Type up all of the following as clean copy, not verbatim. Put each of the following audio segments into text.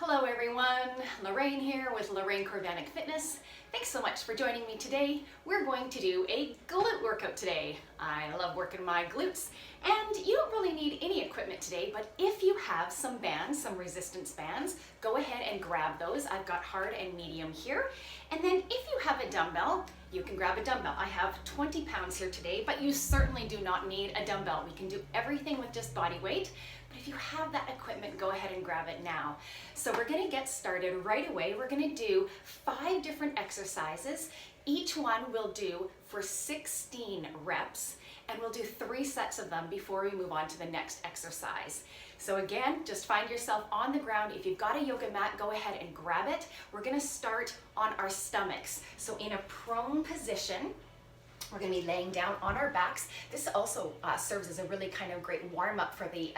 Hello everyone, Lorraine here with Lorraine Corvanic Fitness. Thanks so much for joining me today. We're going to do a glute workout today. I love working my glutes, and you don't really need any equipment today, but if you have some bands, some resistance bands, go ahead and grab those. I've got hard and medium here. And then if you have a dumbbell, you can grab a dumbbell. I have 20 pounds here today, but you certainly do not need a dumbbell. We can do everything with just body weight. But if you have that equipment, go ahead and grab it now. So we're gonna get started right away. We're gonna do 5 different exercises. Each one we'll do for 16 reps, and we'll do 3 sets of them before we move on to the next exercise. So again, just find yourself on the ground. If you've got a yoga mat, go ahead and grab it. We're gonna start on our stomachs. So in a prone position, we're going to be laying down on our backs. This also serves as a really kind of great warm-up for the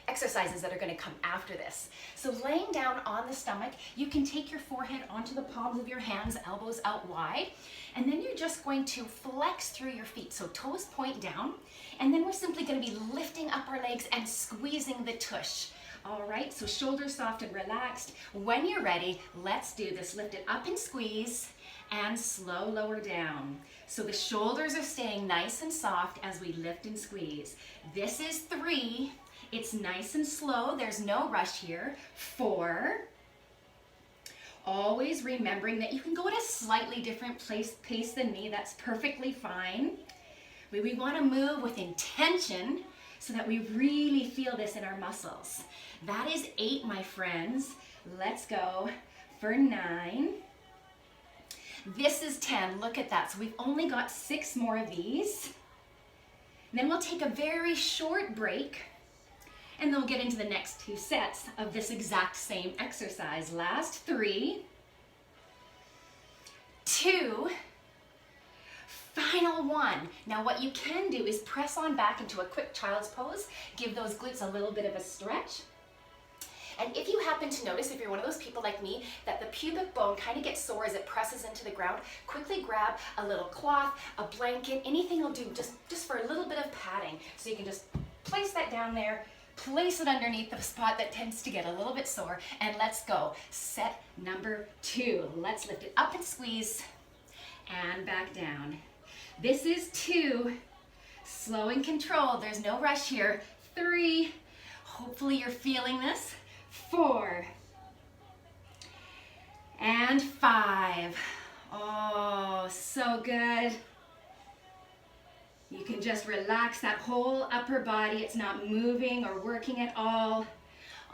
exercises that are going to come after this. So laying down on the stomach, you can take your forehead onto the palms of your hands, elbows out wide, and then you're just going to flex through your feet. So toes point down, and then we're simply going to be lifting up our legs and squeezing the tush. All right, so shoulders soft and relaxed. When you're ready, let's do this. Lift it up and squeeze, and slow lower down. So the shoulders are staying nice and soft as we lift and squeeze. This is 3. It's nice and slow. There's no rush here. 4. Always remembering that you can go at a slightly different pace than me. That's perfectly fine. We want to move with intention so that we really feel this in our muscles. That is 8, my friends. Let's go for 9. This is 10, look at that. So we've only got 6 more of these. And then we'll take a very short break, and then we'll get into the next 2 sets of this exact same exercise. Last 3, 2, final 1. Now what you can do is press on back into a quick child's pose, give those glutes a little bit of a stretch. And if you happen to notice, if you're one of those people like me, that the pubic bone kind of gets sore as it presses into the ground, quickly grab a little cloth, a blanket, anything will do just for a little bit of padding. So you can just place that down there, place it underneath the spot that tends to get a little bit sore, and let's go. Set number 2. Let's lift it up and squeeze, and back down. This is 2. Slow and controlled. There's no rush here. 3. Hopefully you're feeling this. 4 and 5. Oh, so good. You can just relax that whole upper body. It's not moving or working at all.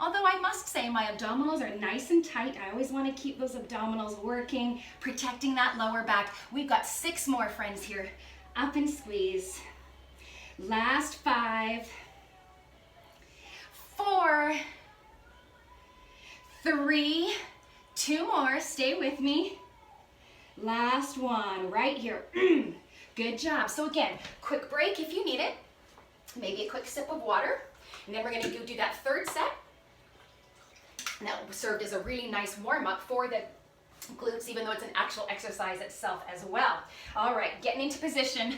Although I must say my abdominals are nice and tight. I always want to keep those abdominals working, protecting that lower back. We've got 6 more, friends, here. Up and squeeze. Last 5, 4, 3, 2 more, stay with me. Last 1, right here. Good job. So again, quick break if you need it. Maybe a quick sip of water. And then we're gonna do that 3rd set. And that served as a really nice warm-up for the glutes, even though it's an actual exercise itself as well. All right, getting into position.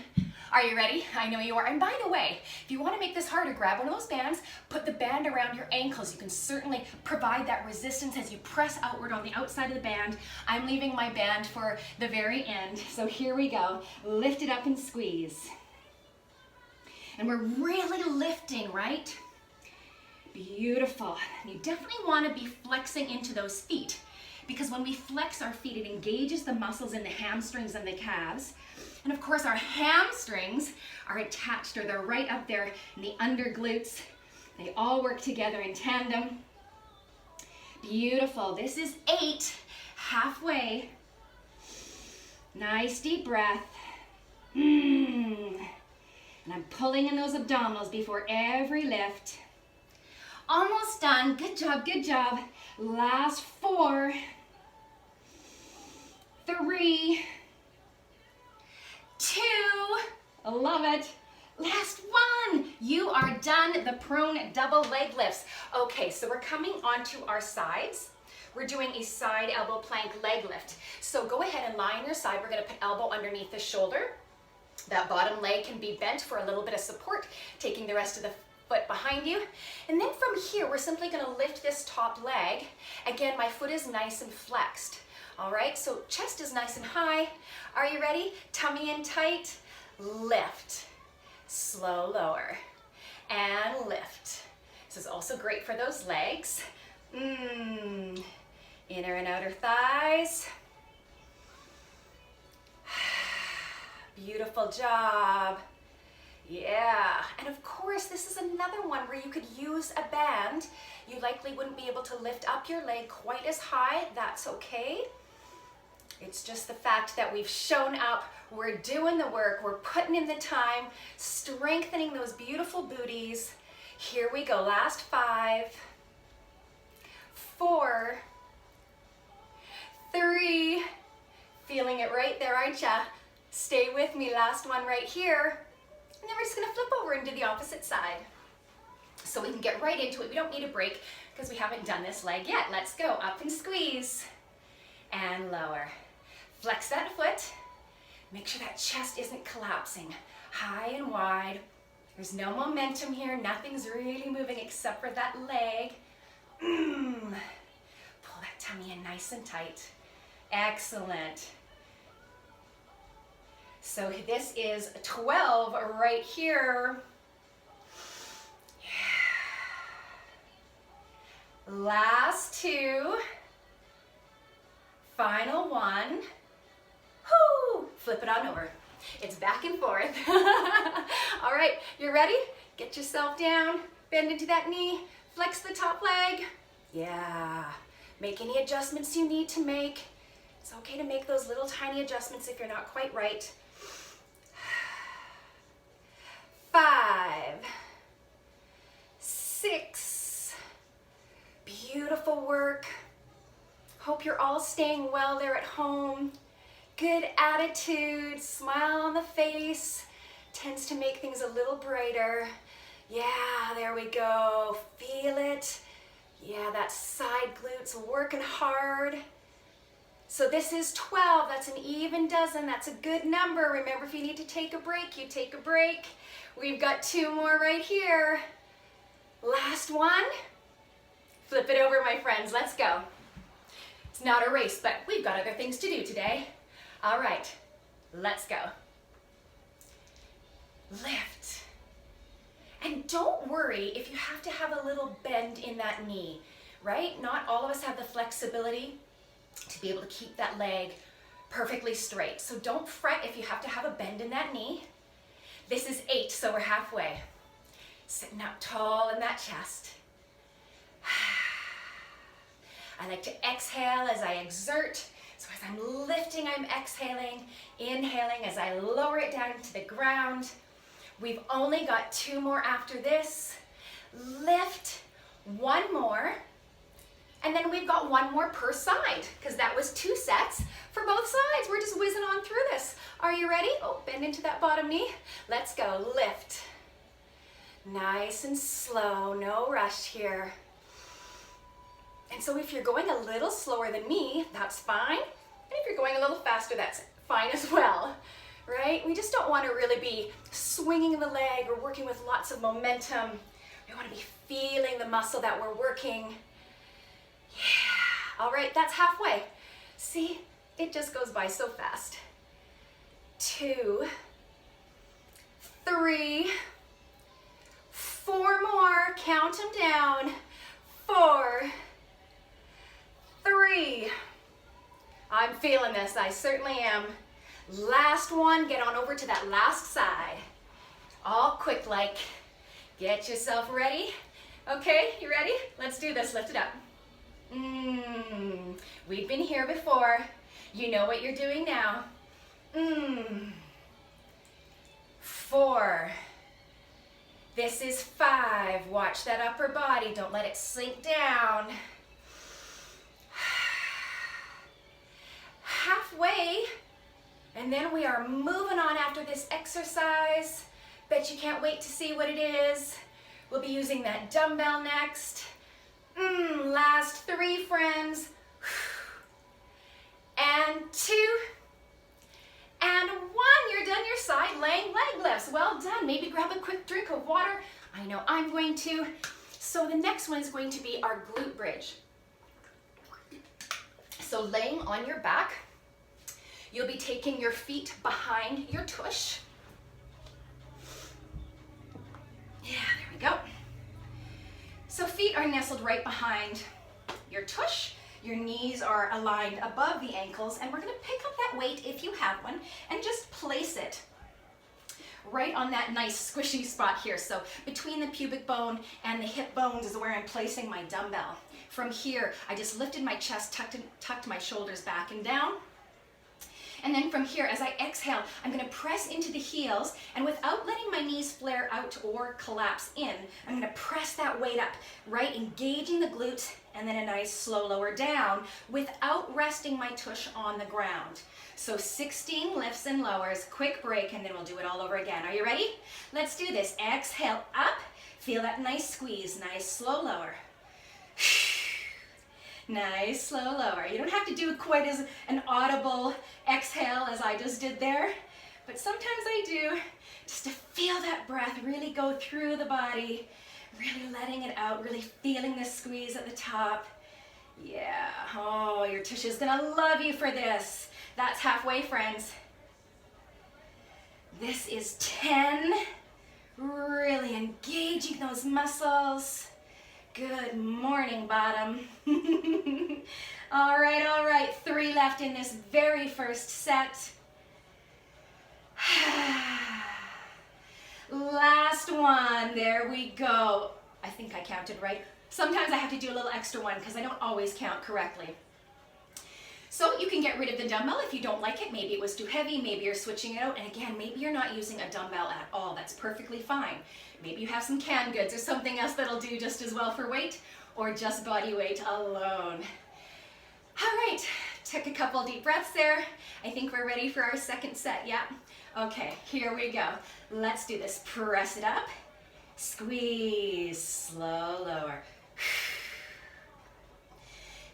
Are you ready? I know you are. And by the way, if you want to make this harder, grab one of those bands, put the band around your ankles. You can certainly provide that resistance as you press outward on the outside of the band. I'm leaving my band for the very end. So here we go. Lift it up and squeeze. And we're really lifting, right? Beautiful. You definitely want to be flexing into those feet, because when we flex our feet, it engages the muscles in the hamstrings and the calves. And of course, our hamstrings are attached, or they're right up there in the under glutes. They all work together in tandem. Beautiful. This is 8, halfway. Nice deep breath. And I'm pulling in those abdominals before every lift. Almost done. Good job, good job. Last 4, 3, 2, I love it. Last 1, you are done the prone double leg lifts. Okay, so we're coming onto our sides. We're doing a side elbow plank leg lift. So go ahead and lie on your side. We're gonna put elbow underneath the shoulder. That bottom leg can be bent for a little bit of support, taking the rest of the foot behind you. And then from here, we're simply gonna lift this top leg. Again, my foot is nice and flexed. All right, so chest is nice and high. Are you ready? Tummy in tight, lift, slow lower, and lift. This is also great for those legs. Inner and outer thighs. Beautiful job. Yeah, and of course, this is another one where you could use a band. You likely wouldn't be able to lift up your leg quite as high. That's okay. It's just the fact that we've shown up, we're doing the work, we're putting in the time, strengthening those beautiful booties. Here we go, last 5, 4, 3, feeling it right there, aren't ya? Stay with me, last one right here. And then we're just gonna flip over and do the opposite side. So we can get right into it. We don't need a break because we haven't done this leg yet. Let's go, up and squeeze, and lower. Flex that foot. Make sure that chest isn't collapsing. High and wide. There's no momentum here. Nothing's really moving except for that leg. Pull that tummy in nice and tight. Excellent. So this is 12 right here. Yeah. Last 2. Final 1. Whoo! Flip it on over. It's back and forth. All right, you ready? Get yourself down, bend into that knee, flex the top leg. Yeah. Make any adjustments you need to make. It's okay to make those little tiny adjustments if you're not quite right. 5, 6. Beautiful work. Hope you're all staying well there at home. Good attitude, smile on the face, tends to make things a little brighter. Yeah, there we go, feel it. Yeah, that side glutes working hard. So this is 12, that's an even dozen, that's a good number. Remember, if you need to take a break, you take a break. We've got 2 more right here. Last one. Flip it over, my friends, let's go. It's not a race, but we've got other things to do today. All right, let's go. Lift. And don't worry if you have to have a little bend in that knee, right? Not all of us have the flexibility to be able to keep that leg perfectly straight. So don't fret if you have to have a bend in that knee. This is 8, so we're halfway. Sitting up tall in that chest. I like to exhale as I exert. So as I'm lifting, I'm exhaling, inhaling as I lower it down to the ground. We've only got 2 more after this. Lift, 1 more, and then we've got 1 more per side, because that was 2 sets for both sides. We're just whizzing on through this. Are you ready? Oh, bend into that bottom knee. Let's go, lift. Nice and slow, no rush here. And so if you're going a little slower than me, that's fine. And if you're going a little faster, that's fine as well, right? We just don't want to really be swinging the leg or working with lots of momentum. We want to be feeling the muscle that we're working. Yeah, all right, that's halfway. See, it just goes by so fast. 2, 3, 4 more, count them down. 4, 3. I'm feeling this, I certainly am. Last one, get on over to that last side. All quick like. Get yourself ready. Okay, you ready? Let's do this, lift it up. We've been here before. You know what you're doing now. 4. This is 5. Watch that upper body, don't let it sink down. Halfway, and then we are moving on after this exercise. Bet you can't wait to see what it is. We'll be using that dumbbell next. Last 3, friends. And 2, and 1. You're done your side laying leg lifts. Well done. Maybe grab a quick drink of water. I I know I'm going to. So the next one is going to be our glute bridge. So laying on your back, you'll be taking your feet behind your tush. Yeah, there we go. So feet are nestled right behind your tush. Your knees are aligned above the ankles, and we're gonna pick up that weight if you have one and just place it right on that nice squishy spot here. So between the pubic bone and the hip bones is where I'm placing my dumbbell. From here, I just lifted my chest, tucked my shoulders back and down. And then from here, as I exhale, I'm gonna press into the heels, and without letting my knees flare out or collapse in, I'm gonna press that weight up, right? Engaging the glutes, and then a nice slow lower down without resting my tush on the ground. So 16 lifts and lowers, quick break, and then we'll do it all over again. Are you ready? Let's do this. Exhale up, feel that nice squeeze, nice slow lower. Nice slow lower. You don't have to do it quite as an audible exhale as I just did there, but sometimes I do, just to feel that breath really go through the body, really letting it out, really feeling the squeeze at the top. Yeah, oh, your tush is gonna love you for this. That's halfway, friends. This is 10, really engaging those muscles. Good morning, bottom. All right, 3 left in this very first set. Last one, there we go. I think I counted right. Sometimes I have to do a little extra one because I don't always count correctly. So you can get rid of the dumbbell if you don't like it. Maybe it was too heavy, maybe you're switching it out, and again, maybe you're not using a dumbbell at all. That's perfectly fine. Maybe you have some canned goods or something else that'll do just as well for weight, or just body weight alone. All right, took a couple deep breaths there. I think we're ready for our second set, yeah? Okay, here we go. Let's do this. Press it up, squeeze, slow lower.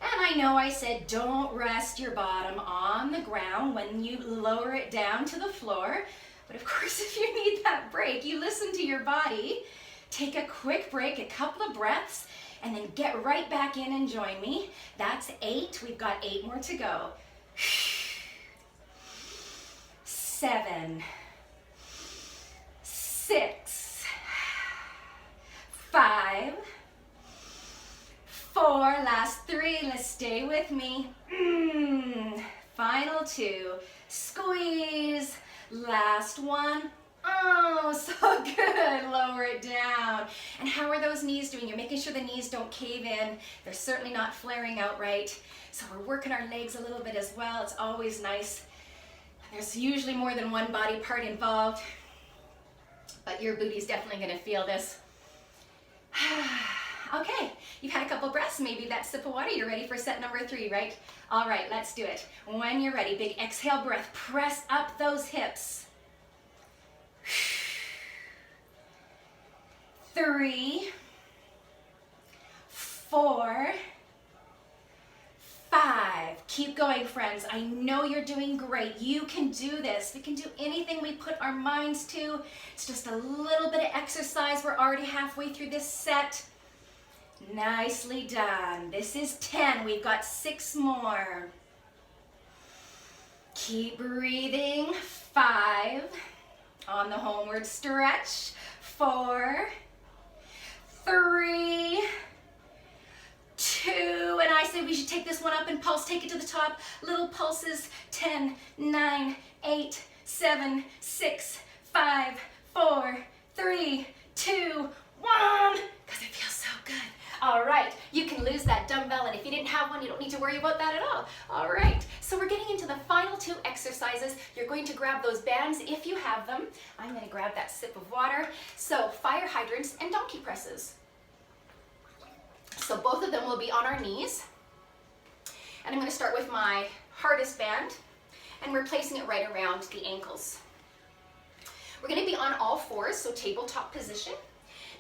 And I know I said don't rest your bottom on the ground when you lower it down to the floor, but of course if you need that break, you listen to your body, take a quick break, a couple of breaths, and then get right back in and join me. That's 8, we've got 8 more to go. 7, 6, 5, 4, last 3, let's stay with me. Final 2, squeeze, last 1. Oh, so good, lower it down. And how are those knees doing? You're making sure the knees don't cave in. They're certainly not flaring out right. So we're working our legs a little bit as well. It's always nice. There's usually more than one body part involved, but your booty's definitely gonna feel this. Okay, you've had a couple breaths, maybe that sip of water, you're ready for set number 3, right? All right, let's do it. When you're ready, big exhale breath, press up those hips. 3, 4, 5. Keep going, friends. I know you're doing great. You can do this. We can do anything we put our minds to. It's just a little bit of exercise. We're already halfway through this set. Nicely done. This is 10. We've got 6 more. Keep breathing. 5. On the homeward stretch. 4, 3, 2, and I say we should take this one up and pulse, take it to the top. Little pulses. 10, 9, 8, 7, 6, 5, 4, 3, 2, 1, because it feels so good. All right, you can lose that dumbbell, and if you didn't have one, you don't need to worry about that at all. All right, so we're getting into the final 2 exercises. You're going to grab those bands if you have them. I'm gonna grab that sip of water. So fire hydrants and donkey presses. So both of them will be on our knees. And I'm gonna start with my hardest band, and we're placing it right around the ankles. We're gonna be on all 4s, so tabletop position.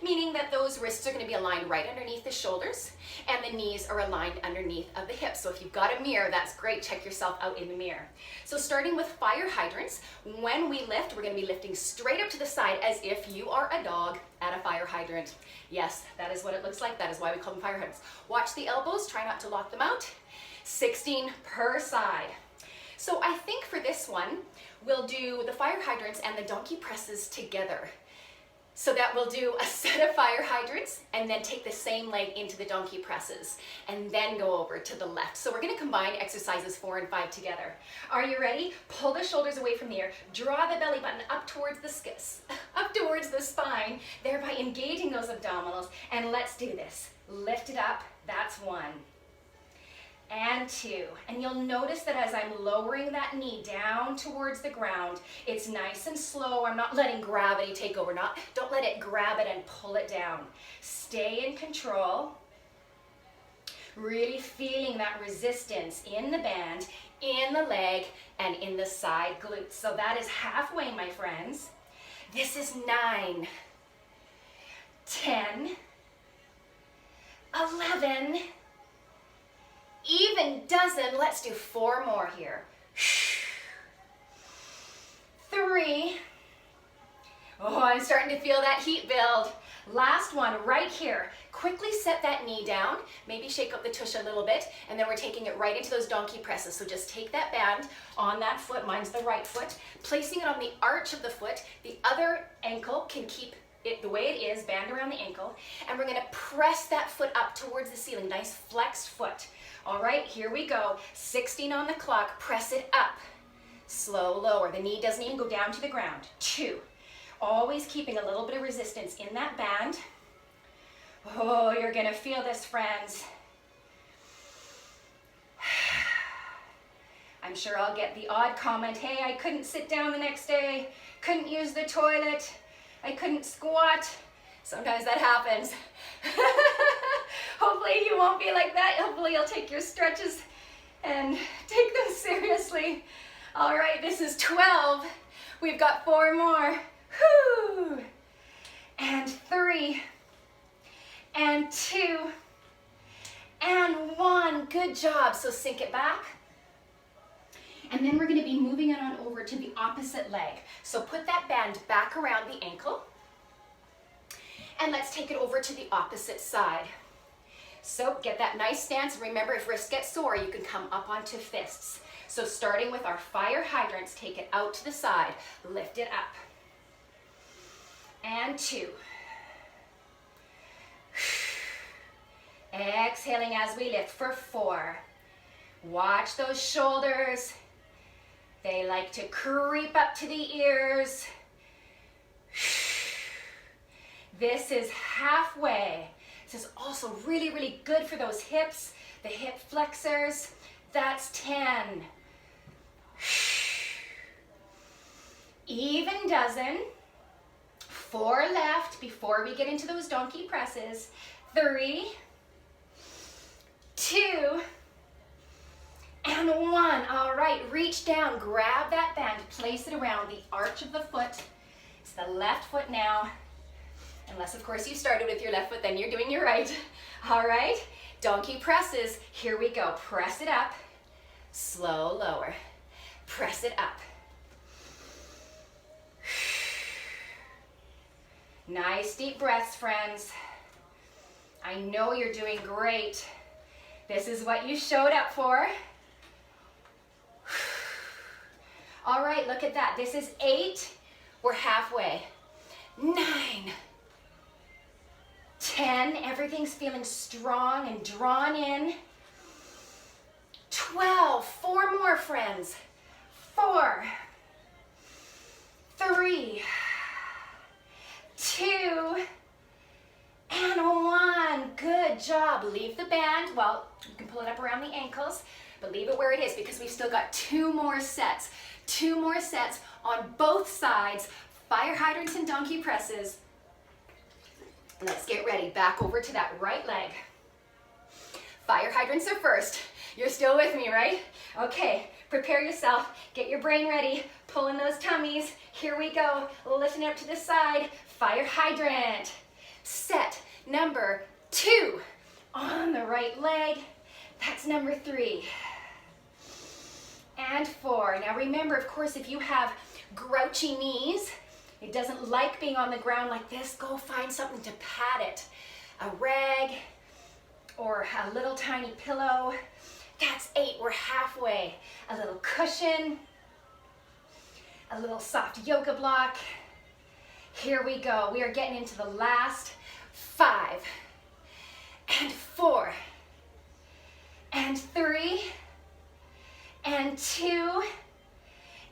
meaning that those wrists are going to be aligned right underneath the shoulders and the knees are aligned underneath of the hips. So if you've got a mirror, that's great. Check yourself out in the mirror. So starting with fire hydrants, when we lift, we're going to be lifting straight up to the side as if you are a dog at a fire hydrant. Yes, that is what it looks like. That is why we call them fire hydrants. Watch the elbows. Try not to lock them out. 16 per side. So I think for this one, we'll do the fire hydrants and the donkey presses together. So that we'll do a set of fire hydrants and then take the same leg into the donkey presses and then go over to the left. So we're going to combine exercises 4 and 5 together. Are you ready? Pull the shoulders away from the ear. Draw the belly button up towards the spine, thereby engaging those abdominals. And let's do this. Lift it up. That's 1. And 2. And you'll notice that as I'm lowering that knee down towards the ground, it's nice and slow. I'm not letting gravity take over. Don't let it grab it and pull it down. Stay in control. Really feeling that resistance in the band, in the leg, and in the side glutes. So that is halfway, my friends. This is 9, 10, 11, even dozen. Let's do 4 more here. 3. Oh, I'm starting to feel that heat build. Last one right here. Quickly set that knee down. Maybe shake up the tush a little bit, and then we're taking it right into those donkey presses. So just take that band on that foot. Mine's the right foot. Placing it on the arch of the foot. The other ankle can keep it the way it is, band around the ankle. And we're going to press that foot up towards the ceiling. Nice flexed foot. All right, here we go. 16 on the clock. Press it up. Slow, lower. The knee doesn't even go down to the ground. 2. Always keeping a little bit of resistance in that band. Oh, you're going to feel this, friends. I'm sure I'll get the odd comment, hey, I couldn't sit down the next day, couldn't use the toilet, I couldn't squat. Sometimes that happens. Hopefully you won't be like that. Hopefully you'll take your stretches and take them seriously. All right, this is 12. We've got 4 more. Whew. And 3. And 2. And 1. Good job. So sink it back. And then we're going to be moving it on over to the opposite leg. So put that band back around the ankle. And let's take it over to the opposite side. So get that nice stance. Remember, if wrists get sore, you can come up onto fists. So starting with our fire hydrants, take it out to the side. Lift it up. And 2. Exhaling as we lift for 4. Watch those shoulders. They like to creep up to the ears. This is halfway. This is also really, really good for those hips, the hip flexors. That's 10. Even dozen. 4 left before we get into those donkey presses. 3, 2, and 1. All right, reach down, grab that band, place it around the arch of the foot. It's the left foot now. Unless, of course, you started with your left foot, then you're doing your right. All right, donkey presses. Here we go. Press it up. Slow, lower. Press it up. Nice deep breaths, friends. I know you're doing great. This is what you showed up for. All right, look at that. This is 8. We're halfway. 9. 10. Everything's feeling strong and drawn in. 12. 4 more, friends. 4. 3. 2. And 1. Good job. Leave the band. Well, you can pull it up around the ankles, but leave it where it is because we've still got 2 more sets. 2 more sets on both sides. Fire hydrants and donkey presses. Let's get ready. Back over to that right leg. Fire hydrants are first. You're still with me, right? Okay, prepare yourself. Get your brain ready. Pull in those tummies. Here we go. Lifting up to the side. Fire hydrant. Set number 2 on the right leg. That's number 3. And 4. Now remember, of course, if you have grouchy knees, it doesn't like being on the ground like this, go find something to pat it. A rag or a little tiny pillow. That's 8, we're halfway. A little cushion, a little soft yoga block. Here we go. We are getting into the last 5 and 4 and 3 and 2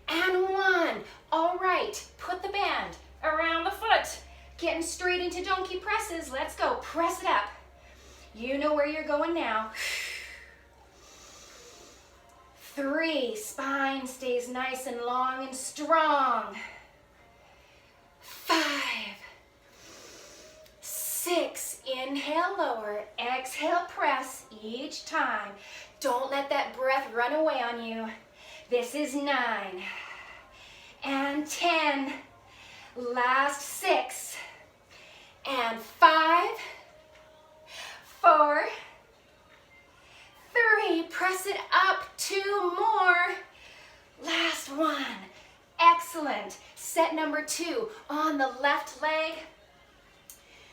and 1. All right, put the band around the foot. Getting straight into donkey presses. Let's go. Press it up. You know where you're going now. 3, spine stays nice and long and strong. 5, 6, inhale, lower, exhale, press each time. Don't let that breath run away on you. This is 9 and 10, last 6 and 5, 4, 3, press it up, 2 more, last 1, excellent. Set number 2 on the left leg.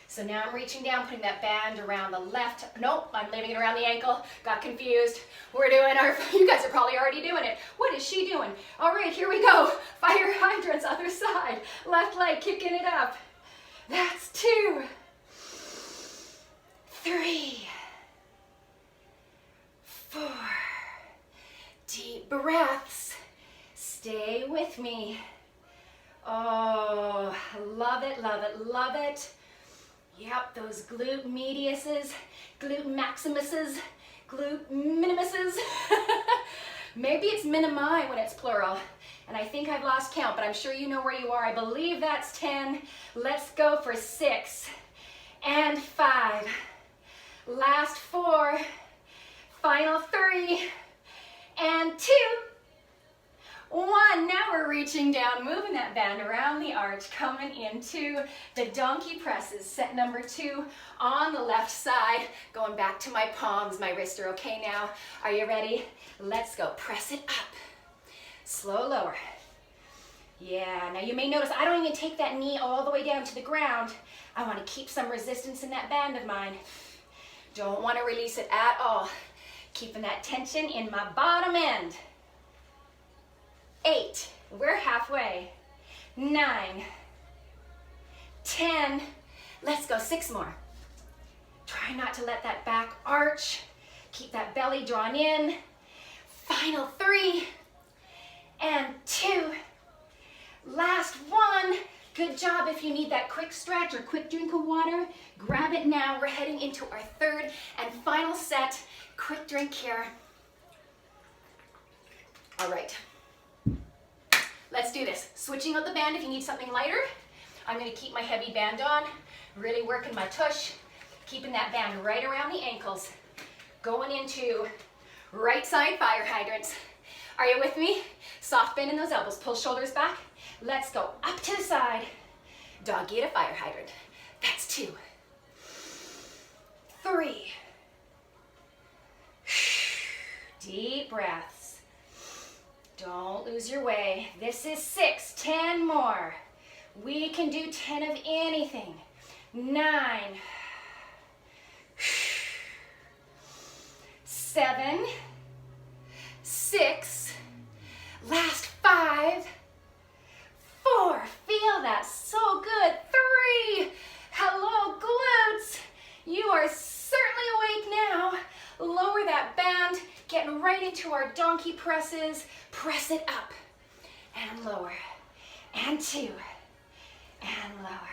So now I'm reaching down, putting that band around the left, nope, I'm leaving it around the ankle, got confused. We're doing our, you guys are probably already doing it. What is she doing? All right, here we go. Fire hydrants, other side. Left leg, kicking it up. That's 2, 3, 4. Deep breaths. Stay with me. Oh, love it, love it, love it. Yep, those glute mediuses, glute maximuses, glute minimuses. Maybe it's minimi when it's plural. And I think I've lost count, but I'm sure you know where you are. I believe that's 10. Let's go for 6 and 5. Last 4. Final 3 and 2. 1, now we're reaching down, moving that band around the arch, coming into the donkey presses. Set number 2 on the left side, going back to my palms. My wrists are okay now. Are you ready? Let's go. Press it up. Slow lower. Yeah, now you may notice I don't even take that knee all the way down to the ground. I want to keep some resistance in that band of mine. Don't want to release it at all. Keeping that tension in my bottom end. 8, we're halfway. 9, 10, let's go, 6 more. Try not to let that back arch. Keep that belly drawn in. Final 3 and 2. Last 1. Good job. If you need that quick stretch or quick drink of water, grab it now. We're heading into our 3rd and final set. Quick drink here. All right. Let's do this. Switching out the band if you need something lighter. I'm going to keep my heavy band on, really working my tush, keeping that band right around the ankles. Going into right side fire hydrants. Are you with me? Soft bend in those elbows. Pull shoulders back. Let's go up to the side. Doggy at a fire hydrant. That's 2, 3. Deep breaths. Don't lose your way. This is 6, 10 more. We can do 10 of anything. 9, 7, 6, last 5, 4, feel that, so good, 3, hello glutes, you are certainly awake now. Lower that band, getting right into our donkey presses. Press it up and lower and 2 and lower.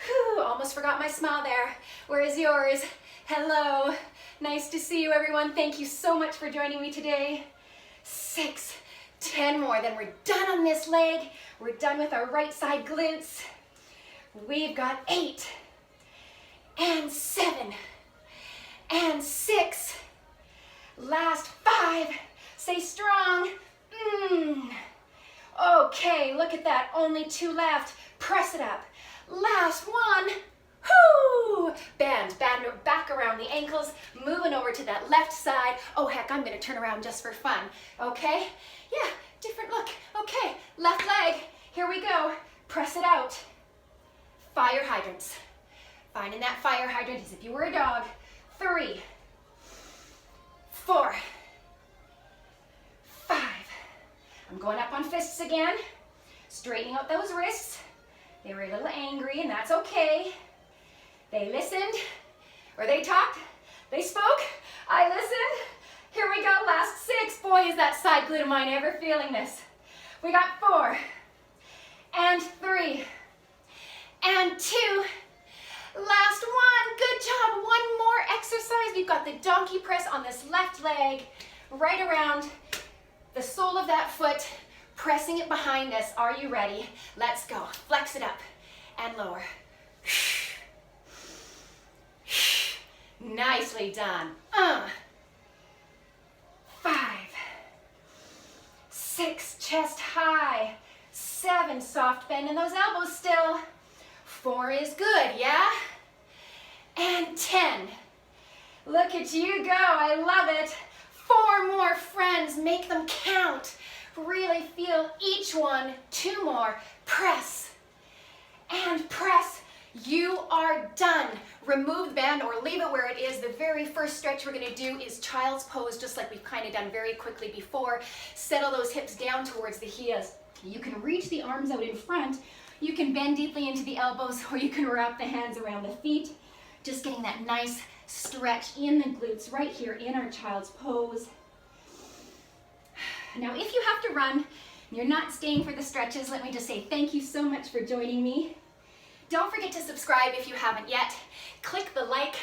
Whew, almost forgot my smile there. Where is yours? Hello, nice to see you everyone. Thank you so much for joining me today. 6, 10 more, then we're done on this leg. We're done with our right side glutes. We've got 8 and 7 and 6, last 5, stay strong. Okay, look at that, only 2 left. Press it up. Last 1, Whoo! Bend back around the ankles, moving over to that left side. Oh heck, I'm gonna turn around just for fun, okay? Yeah, different look. Okay, left leg, here we go. Press it out. Fire hydrants. Finding that fire hydrant as if you were a dog. 3, 4, 5. I'm going up on fists again. Straightening out those wrists. They were a little angry, and that's okay. They listened, or they talked, they spoke, I listened. Here we go, last 6. Boy, is that side glute of mine ever feeling this. We got 4, and 3, and 2. Last 1, good job. One more exercise. We've got the donkey press on this left leg, right around the sole of that foot, pressing it behind us. Are you ready? Let's go. Flex it up and lower. Nicely done. 5, 6, chest high. 7, soft bend in those elbows still. 4 is good, yeah? And 10. Look at you go, I love it. 4 more, friends, make them count. Really feel each one. 2 more, press and press. You are done. Remove the band or leave it where it is. The very first stretch we're gonna do is child's pose, just like we've kind of done very quickly before. Settle those hips down towards the heels. You can reach the arms out in front. You can bend deeply into the elbows, or you can wrap the hands around the feet. Just getting that nice stretch in the glutes right here in our child's pose. Now, if you have to run, and you're not staying for the stretches, let me just say thank you so much for joining me. Don't forget to subscribe if you haven't yet. Click the like,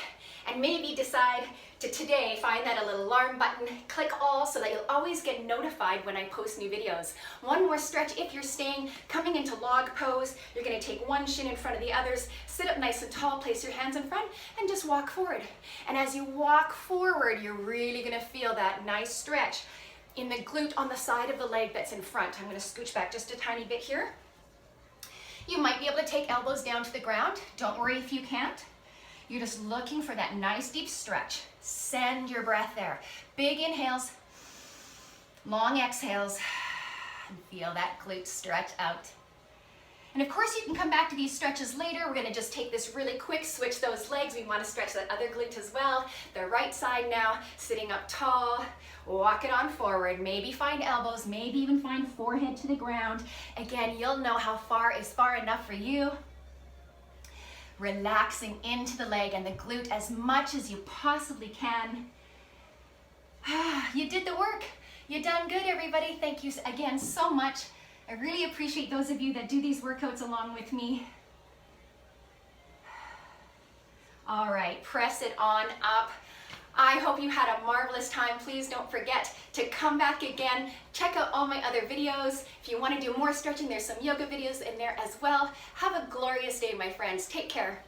and maybe decide to today find that a little alarm button. Click all so that you'll always get notified when I post new videos. One more stretch if you're staying, coming into log pose. You're gonna take one shin in front of the others, sit up nice and tall, place your hands in front, and just walk forward. And as you walk forward, you're really gonna feel that nice stretch in the glute on the side of the leg that's in front. I'm gonna scooch back just a tiny bit here. You might be able to take elbows down to the ground. Don't worry if you can't. You're just looking for that nice deep stretch. Send your breath there. Big inhales, long exhales, and feel that glute stretch out. And of course you can come back to these stretches later. We're gonna just take this really quick, switch those legs. We wanna stretch that other glute as well. The right side now, sitting up tall, walk it on forward. Maybe find elbows, maybe even find forehead to the ground. Again, you'll know how far is far enough for you. Relaxing into the leg and the glute as much as you possibly can. You did the work. You done good, everybody. Thank you again so much. I really appreciate those of you that do these workouts along with me. All right, press it on up. I hope you had a marvelous time. Please don't forget to come back again. Check out all my other videos. If you want to do more stretching, there's some yoga videos in there as well. Have a glorious day, my friends. Take care.